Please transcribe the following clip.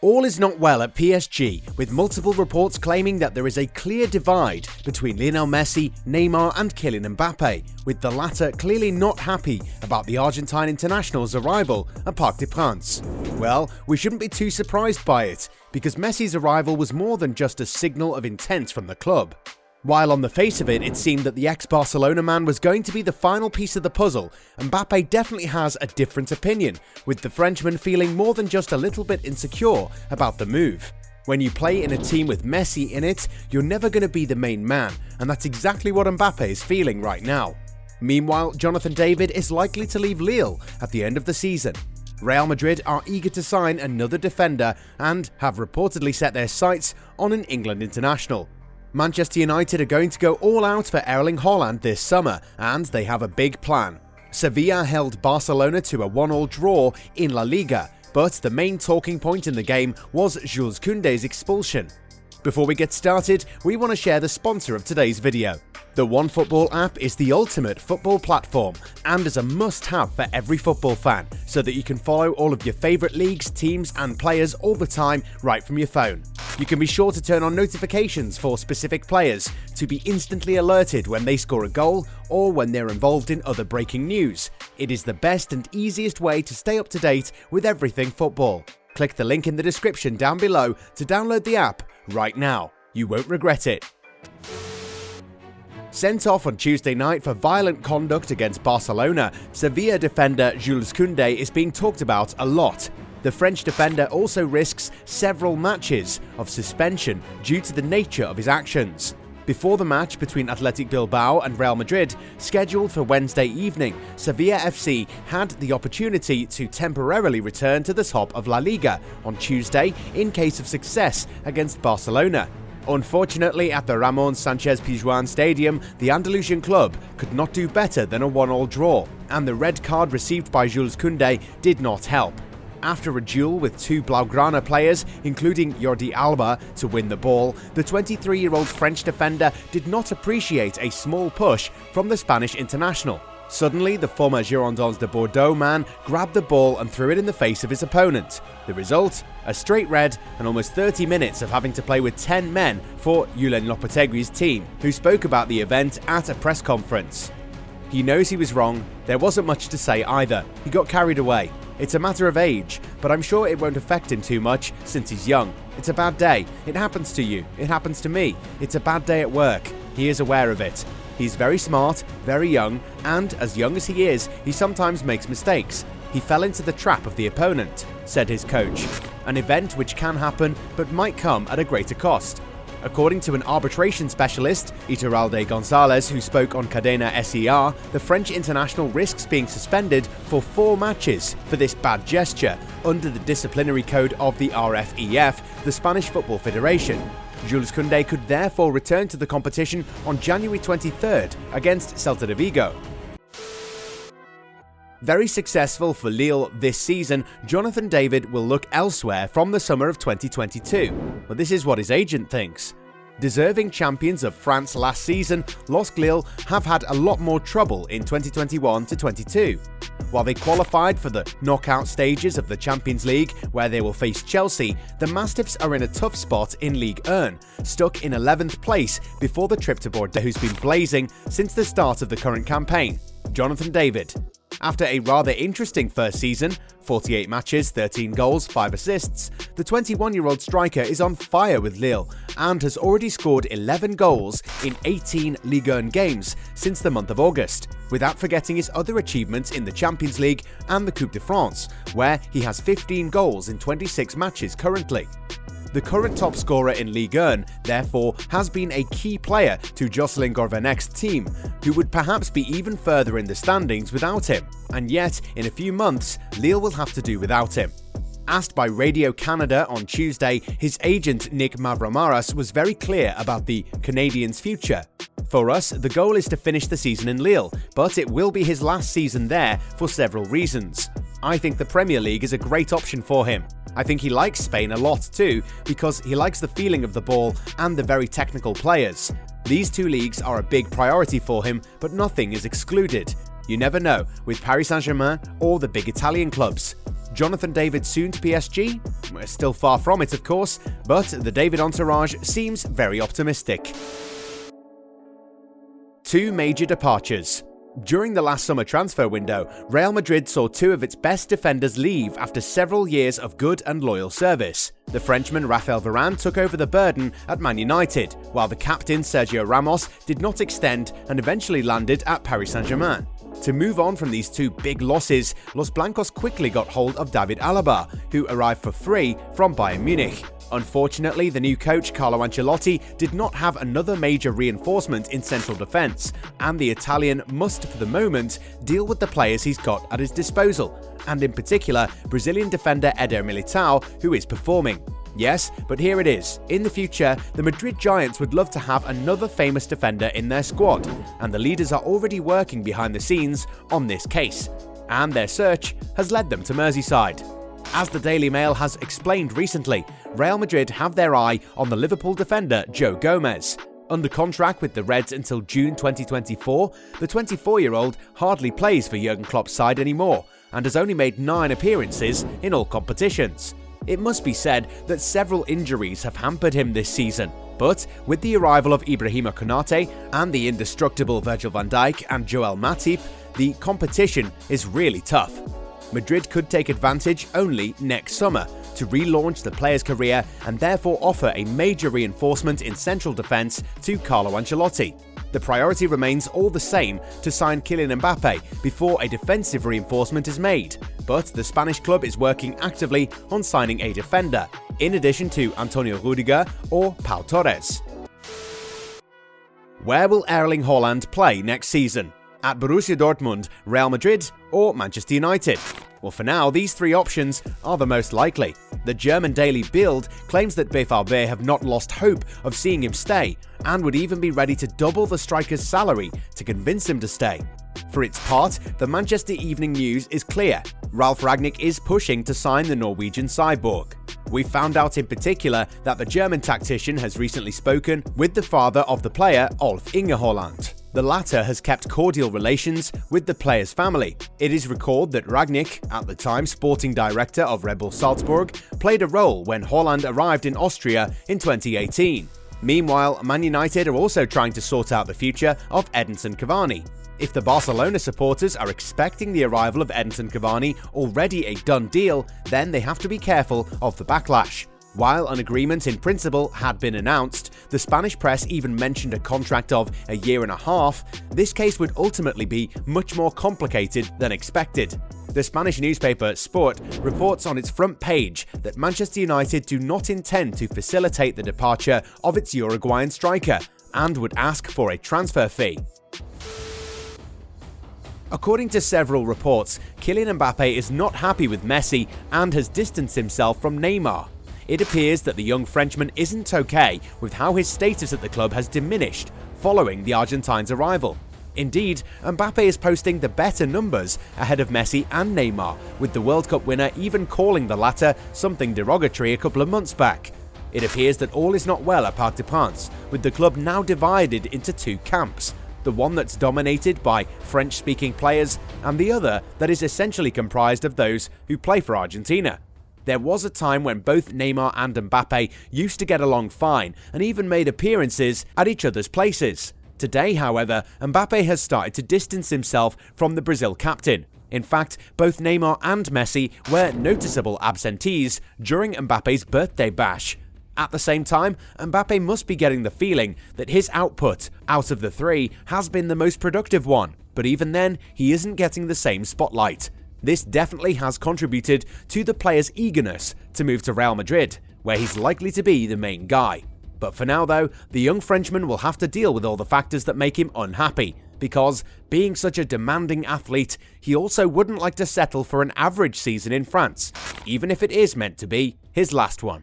All is not well at PSG, with multiple reports claiming that there is a clear divide between Lionel Messi, Neymar and Kylian Mbappe, with the latter clearly not happy about the Argentine international's arrival at Parc des Princes. Well, we shouldn't be too surprised by it, because Messi's arrival was more than just a signal of intent from the club. While on the face of it, it seemed that the ex-Barcelona man was going to be the final piece of the puzzle, Mbappe definitely has a different opinion, with the Frenchman feeling more than just a little bit insecure about the move. When you play in a team with Messi in it, you're never going to be the main man, and that's exactly what Mbappe is feeling right now. Meanwhile, Jonathan David is likely to leave Lille at the end of the season. Real Madrid are eager to sign another defender and have reportedly set their sights on an England international. Manchester United are going to go all out for Erling Haaland this summer, and they have a big plan. Sevilla held Barcelona to a 1-1 draw in La Liga, but the main talking point in the game was Jules Koundé's expulsion. Before we get started, we want to share the sponsor of today's video. The OneFootball app is the ultimate football platform and is a must-have for every football fan, so that you can follow all of your favourite leagues, teams and players all the time right from your phone. You can be sure to turn on notifications for specific players to be instantly alerted when they score a goal or when they're involved in other breaking news. It is the best and easiest way to stay up to date with everything football. Click the link in the description down below to download the app right now. You won't regret it. Sent off on Tuesday night for violent conduct against Barcelona, Sevilla defender Jules Koundé is being talked about a lot. The French defender also risks several matches of suspension due to the nature of his actions. Before the match between Athletic Bilbao and Real Madrid, scheduled for Wednesday evening, Sevilla FC had the opportunity to temporarily return to the top of La Liga on Tuesday in case of success against Barcelona. Unfortunately, at the Ramon Sanchez Pizjuan Stadium, the Andalusian club could not do better than a 1-1 draw, and the red card received by Jules Koundé did not help. After a duel with two Blaugrana players, including Jordi Alba, to win the ball, the 23-year-old French defender did not appreciate a small push from the Spanish international. Suddenly, the former Girondins de Bordeaux man grabbed the ball and threw it in the face of his opponent. The result? A straight red and almost 30 minutes of having to play with 10 men for Julen Lopetegui's team, who spoke about the event at a press conference. He knows he was wrong. There wasn't much to say either. He got carried away. It's a matter of age, but I'm sure it won't affect him too much since he's young. It's a bad day. It happens to you. It happens to me. It's a bad day at work. He is aware of it. He's very smart, very young, and as young as he is, he sometimes makes mistakes. He fell into the trap of the opponent, said his coach. An event which can happen, but might come at a greater cost. According to an arbitration specialist, Iturralde Gonzalez, who spoke on Cadena SER, the French international risks being suspended for 4 matches for this bad gesture under the disciplinary code of the RFEF, the Spanish Football Federation. Jules Koundé could therefore return to the competition on January 23rd against Celta de Vigo. Very successful for Lille this season, Jonathan David will look elsewhere from the summer of 2022. But this is what his agent thinks. Deserving champions of France last season, LOSC Lille have had a lot more trouble in 2021-22. While they qualified for the knockout stages of the Champions League, where they will face Chelsea, the Mastiffs are in a tough spot in Ligue 1, stuck in 11th place before the trip to Bordeaux, who's been blazing since the start of the current campaign. Jonathan David. After a rather interesting first season, 48 matches, 13 goals, 5 assists, the 21-year-old striker is on fire with Lille and has already scored 11 goals in 18 Ligue 1 games since the month of August, without forgetting his other achievements in the Champions League and the Coupe de France, where he has 15 goals in 26 matches currently. The current top scorer in Ligue 1, therefore, has been a key player to Jocelyn Gourvenec's team, who would perhaps be even further in the standings without him. And yet, in a few months, Lille will have to do without him. Asked by Radio Canada on Tuesday, his agent Nick Mavromaras was very clear about the Canadian's future. For us, the goal is to finish the season in Lille, but it will be his last season there for several reasons. I think the Premier League is a great option for him. I think he likes Spain a lot too, because he likes the feeling of the ball and the very technical players. These two leagues are a big priority for him, but nothing is excluded. You never know with Paris Saint-Germain or the big Italian clubs. Jonathan David soon to PSG? We're still far from it, of course, but the David entourage seems very optimistic. Two major departures. During the last summer transfer window, Real Madrid saw two of its best defenders leave after several years of good and loyal service. The Frenchman Raphael Varane took over the burden at Man United, while the captain Sergio Ramos did not extend and eventually landed at Paris Saint-Germain. To move on from these two big losses, Los Blancos quickly got hold of David Alaba, who arrived for free from Bayern Munich. Unfortunately, the new coach Carlo Ancelotti did not have another major reinforcement in central defence, and the Italian must, for the moment, deal with the players he's got at his disposal, and in particular, Brazilian defender Eder Militao, who is performing. Yes, but here it is. In the future, the Madrid Giants would love to have another famous defender in their squad, and the leaders are already working behind the scenes on this case, and their search has led them to Merseyside. As the Daily Mail has explained recently, Real Madrid have their eye on the Liverpool defender Joe Gomez. Under contract with the Reds until June 2024, the 24-year-old hardly plays for Jurgen Klopp's side anymore, and has only made 9 appearances in all competitions. It must be said that several injuries have hampered him this season, but with the arrival of Ibrahima Konate and the indestructible Virgil van Dijk and Joel Matip, the competition is really tough. Madrid could take advantage only next summer to relaunch the player's career and therefore offer a major reinforcement in central defence to Carlo Ancelotti. The priority remains all the same to sign Kylian Mbappe before a defensive reinforcement is made, but the Spanish club is working actively on signing a defender, in addition to Antonio Rudiger or Pau Torres. Where will Erling Haaland play next season? At Borussia Dortmund, Real Madrid, or Manchester United? Well, for now, these three options are the most likely. The German daily Bild claims that BVB have not lost hope of seeing him stay, and would even be ready to double the striker's salary to convince him to stay. For its part, the Manchester Evening News is clear. Ralf Rangnick is pushing to sign the Norwegian cyborg. We found out in particular that the German tactician has recently spoken with the father of the player, Ulf Inge Haaland. The latter has kept cordial relations with the player's family. It is recalled that Rangnick, at the time sporting director of Red Bull Salzburg, played a role when Haaland arrived in Austria in 2018. Meanwhile, Man United are also trying to sort out the future of Edinson Cavani. If the Barcelona supporters are expecting the arrival of Edinson Cavani already a done deal, then they have to be careful of the backlash. While an agreement in principle had been announced, the Spanish press even mentioned a contract of a year and a half. This case would ultimately be much more complicated than expected. The Spanish newspaper Sport reports on its front page that Manchester United do not intend to facilitate the departure of its Uruguayan striker and would ask for a transfer fee. According to several reports, Kylian Mbappe is not happy with Messi and has distanced himself from Neymar. It appears that the young Frenchman isn't okay with how his status at the club has diminished following the Argentine's arrival. Indeed, Mbappe is posting the better numbers ahead of Messi and Neymar, with the World Cup winner even calling the latter something derogatory a couple of months back. It appears that all is not well at Parc des Princes, with the club now divided into two camps. The one that's dominated by French-speaking players, and the other that is essentially comprised of those who play for Argentina. There was a time when both Neymar and Mbappe used to get along fine and even made appearances at each other's places. Today, however, Mbappe has started to distance himself from the Brazil captain. In fact, both Neymar and Messi were noticeable absentees during Mbappe's birthday bash. At the same time, Mbappe must be getting the feeling that his output out of the three has been the most productive one, but even then, he isn't getting the same spotlight. This definitely has contributed to the player's eagerness to move to Real Madrid, where he's likely to be the main guy. But for now though, the young Frenchman will have to deal with all the factors that make him unhappy, because, being such a demanding athlete, he also wouldn't like to settle for an average season in France, even if it is meant to be his last one.